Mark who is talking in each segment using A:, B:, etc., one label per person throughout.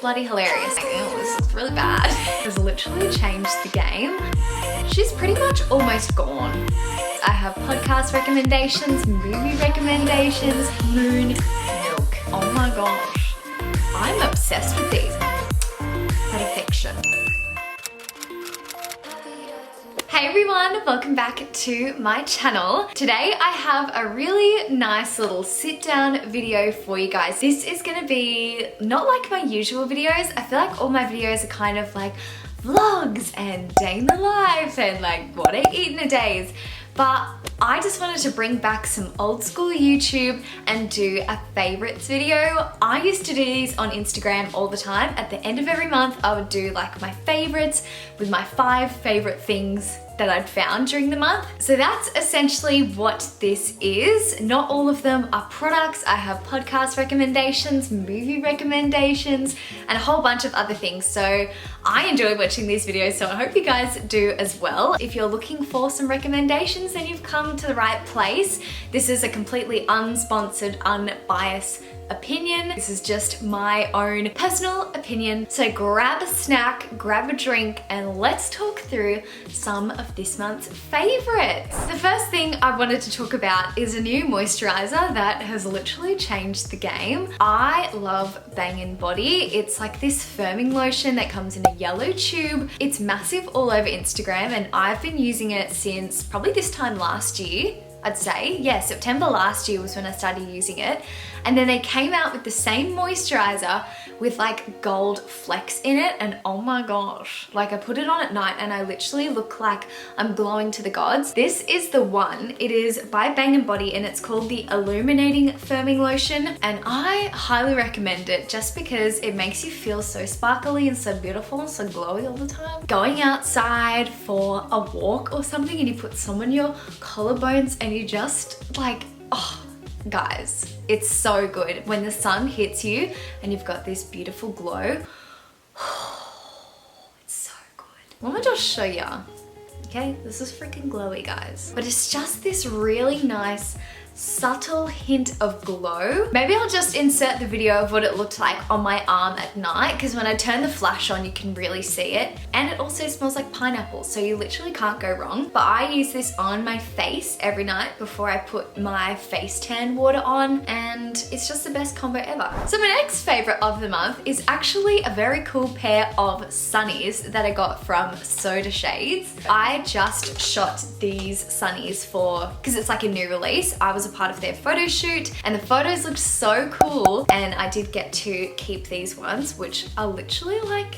A: bloody hilarious. Oh, this is really bad. Has literally changed the game. She's pretty much almost gone. I have podcast recommendations, movie recommendations, moon milk. Oh my gosh. I'm obsessed with these. Perfection. Hey everyone, welcome back to my channel. Today I have a really nice little sit down video for you guys. This is gonna be not like my usual videos. I feel like all my videos are kind of like vlogs and day in the life and like what I eat in a day. But I just wanted to bring back some old school YouTube and do a favorites video. I used to do these on Instagram all the time. At the end of every month, I would do like my favorites with my 5 favorite things that I'd found during the month. So that's essentially what this is. Not all of them are products. I have podcast recommendations, movie recommendations, and a whole bunch of other things. So I enjoy watching these videos, so I hope you guys do as well. If you're looking for some recommendations, then you've come to the right place. This is a completely unsponsored, unbiased opinion. This is just my own personal opinion. So grab a snack, grab a drink, and let's talk through some of this month's favorites. The first thing I wanted to talk about is a new moisturizer that has literally changed the game. I love Bang & Body. It's like this firming lotion that comes in a yellow tube. It's massive all over Instagram and I've been using it since probably this time last year. I'd say, yeah, September last year was when I started using it. And then they came out with the same moisturizer with like gold flecks in it. And oh my gosh, like I put it on at night and I literally look like I'm glowing to the gods. This is the one. It is by Bang & Body and it's called the Illuminating Firming Lotion. And I highly recommend it just because it makes you feel so sparkly and so beautiful and so glowy all the time. Going outside for a walk or something and you put some on your collarbones and you just like, oh, guys, it's so good. When the sun hits you and you've got this beautiful glow, it's so good. Let me just show ya. Okay, this is freaking glowy, guys. But it's just this really nice, subtle hint of glow. Maybe I'll just insert the video of what it looked like on my arm at night because when I turn the flash on, you can really see it. And it also smells like pineapple, so you literally can't go wrong. But I use this on my face every night before I put my face tan water on, and it's just the best combo ever. So my next favorite of the month is actually a very cool pair of Sunnies that I got from Soda Shades. I just shot these Sunnies because it's like a new release. I was a part of their photo shoot and the photos looked so cool, and I did get to keep these ones, which are literally like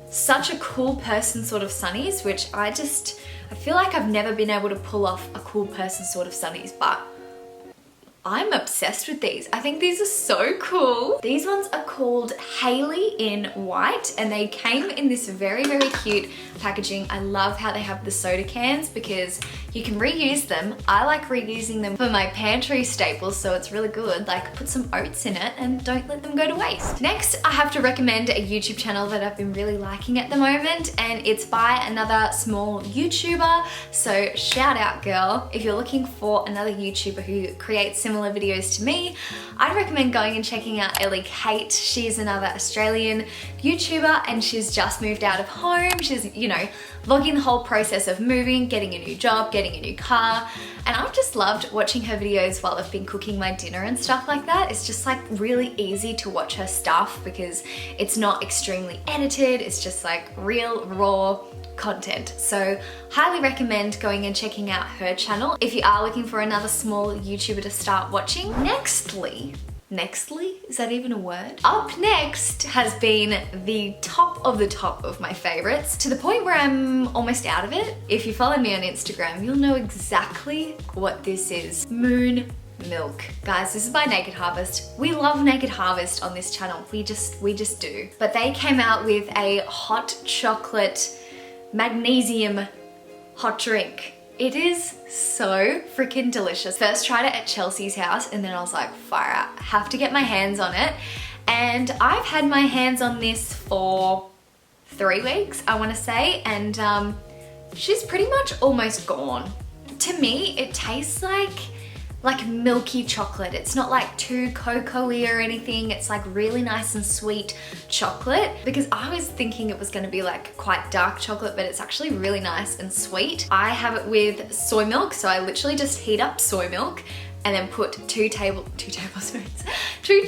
A: such a cool person sort of Sunnies, which I feel like I've never been able to pull off a cool person sort of Sunnies, but I'm obsessed with these. I think these are so cool. These ones are called Haley in white and they came in this very, very cute packaging. I love how they have the soda cans because you can reuse them. I like reusing them for my pantry staples, so it's really good. Like put some oats in it and don't let them go to waste. Next, I have to recommend a YouTube channel that I've been really liking at the moment, and it's by another small YouTuber. So shout out, girl. If you're looking for another YouTuber who creates similar videos to me, I'd recommend going and checking out Ellie Kate. She's another Australian YouTuber and she's just moved out of home. She's, you know, vlogging the whole process of moving, getting a new job, getting a new car. And I've just loved watching her videos while I've been cooking my dinner and stuff like that. It's just like really easy to watch her stuff because it's not extremely edited. It's just like real, raw content. So highly recommend going and checking out her channel if you are looking for another small YouTuber to start watching. Nextly, is that even a word? Up next has been the top of my favorites, to the point where I'm almost out of it. If you follow me on Instagram, you'll know exactly what this is. Moon milk. Guys, this is by Naked Harvest. We love Naked Harvest on this channel. We just do. But they came out with a hot chocolate Magnesium Hot Drink. It is so freaking delicious. First tried it at Chelsea's house and then I was like, fire out, have to get my hands on it. And I've had my hands on this for 3 weeks, I want to say, and she's pretty much almost gone. To me, it tastes like like milky chocolate. It's not like too cocoa-y or anything. It's like really nice and sweet chocolate, because I was thinking it was gonna be like quite dark chocolate, but it's actually really nice and sweet. I have it with soy milk, so I literally just heat up soy milk and then put two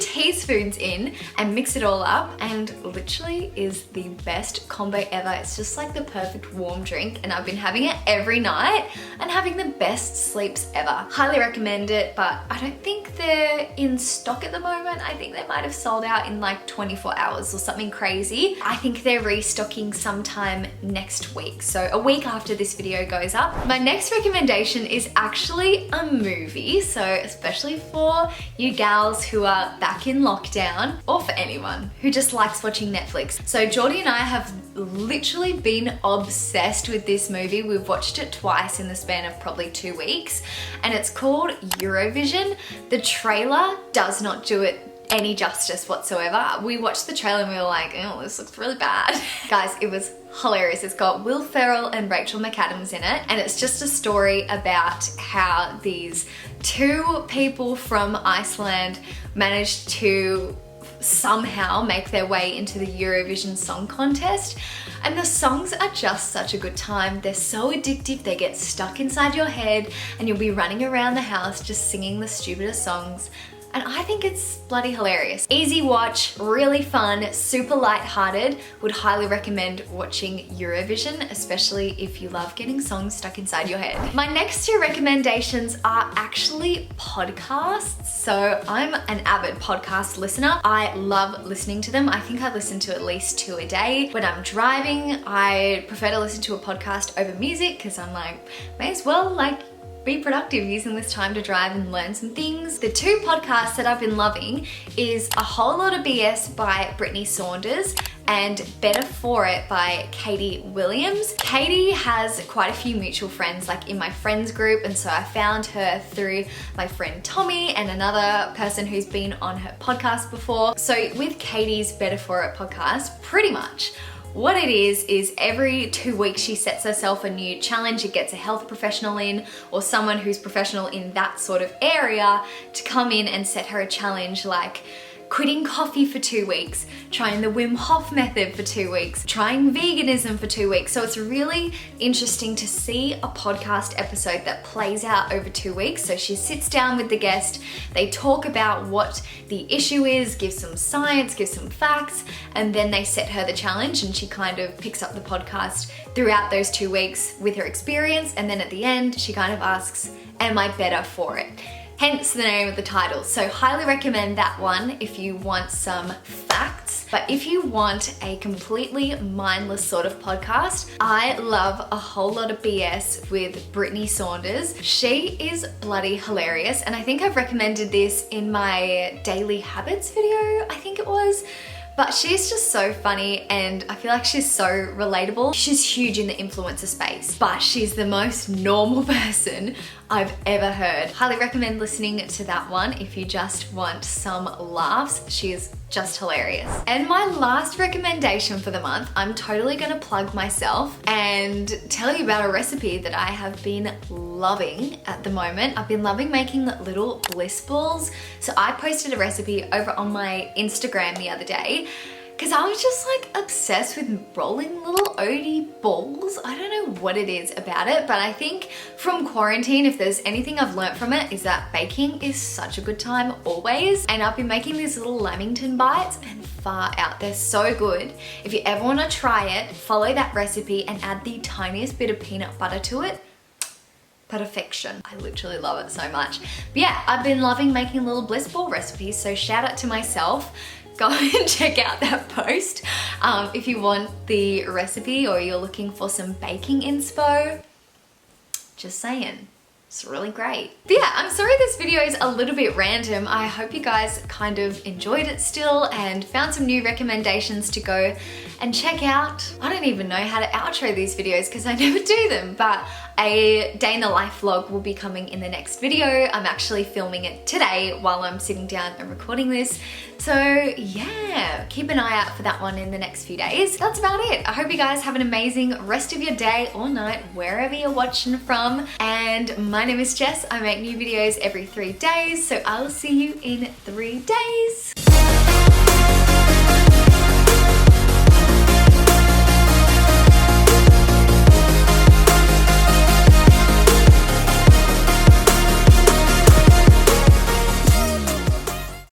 A: teaspoons in and mix it all up, and literally is the best combo ever. It's just like the perfect warm drink, and I've been having it every night and having the best sleeps ever. Highly recommend it, but I don't think they're in stock at the moment. I think they might have sold out in like 24 hours or something crazy. I think they're restocking sometime next week, so a week after this video goes up. My next recommendation is actually a movie, so especially for you gals who are back in lockdown, or for anyone who just likes watching Netflix. So Geordie and I have literally been obsessed with this movie. We've watched it twice in the span of probably 2 weeks, and it's called Eurovision. The trailer does not do it any justice whatsoever. We watched the trailer and we were like, oh, this looks really bad. Guys, it was hilarious. It's got Will Ferrell and Rachel McAdams in it, and it's just a story about how these two people from Iceland managed to somehow make their way into the Eurovision Song Contest. And the songs are just such a good time. They're so addictive, they get stuck inside your head and you'll be running around the house just singing the stupidest songs. And I think it's bloody hilarious. Easy watch, really fun, super light-hearted. Would highly recommend watching Eurovision, especially if you love getting songs stuck inside your head. My next two recommendations are actually podcasts. So I'm an avid podcast listener. I love listening to them. I think I listen to at least 2 a day. When I'm driving, I prefer to listen to a podcast over music, because I'm like, may as well like be productive using this time to drive and learn some things. The two podcasts that I've been loving is A Whole Lot of BS by Brittany Saunders and Better For It by Katie Williams. Katie has quite a few mutual friends like in my friends group, and so I found her through my friend Tommy and another person who's been on her podcast before. So with Katie's Better For It podcast, pretty much what it is every 2 weeks she sets herself a new challenge. It gets a health professional in, or someone who's professional in that sort of area, to come in and set her a challenge like quitting coffee for 2 weeks, trying the Wim Hof method for 2 weeks, trying veganism for 2 weeks. So it's really interesting to see a podcast episode that plays out over 2 weeks. So she sits down with the guest, they talk about what the issue is, give some science, give some facts, and then they set her the challenge, and she kind of picks up the podcast throughout those 2 weeks with her experience. And then at the end, she kind of asks, am I better for it? Hence the name of the title. So highly recommend that one if you want some facts. But if you want a completely mindless sort of podcast, I love A Whole Lot of BS with Brittany Saunders. She is bloody hilarious, and I think I've recommended this in my daily habits video, I think it was. But she's just so funny, and I feel like she's so relatable. She's huge in the influencer space, but she's the most normal person I've ever heard. Highly recommend listening to that one if you just want some laughs. She is just hilarious. And my last recommendation for the month, I'm totally gonna plug myself and tell you about a recipe that I have been loving at the moment. I've been loving making little bliss balls. So I posted a recipe over on my Instagram the other day, because I was just like obsessed with rolling little Odie balls. I don't know what it is about it, but I think from quarantine, if there's anything I've learnt from it, is that baking is such a good time always. And I've been making these little lamington bites, and far out, they're so good. If you ever want to try it, follow that recipe and add the tiniest bit of peanut butter to it. Perfection. I literally love it so much. But yeah, I've been loving making little bliss ball recipes, so shout out to myself. Go and check out that post if you want the recipe or you're looking for some baking inspo. Just saying. It's really great. But yeah, I'm sorry this video is a little bit random. I hope you guys kind of enjoyed it still and found some new recommendations to go and check out. I don't even know how to outro these videos because I never do them, but A day in the life vlog will be coming in the next video. I'm actually filming it today while I'm sitting down and recording this. So yeah, keep an eye out for that one in the next few days. That's about it. I hope you guys have an amazing rest of your day or night, wherever you're watching from. And my name is Jess. I make new videos every 3 days, so I'll see you in 3 days.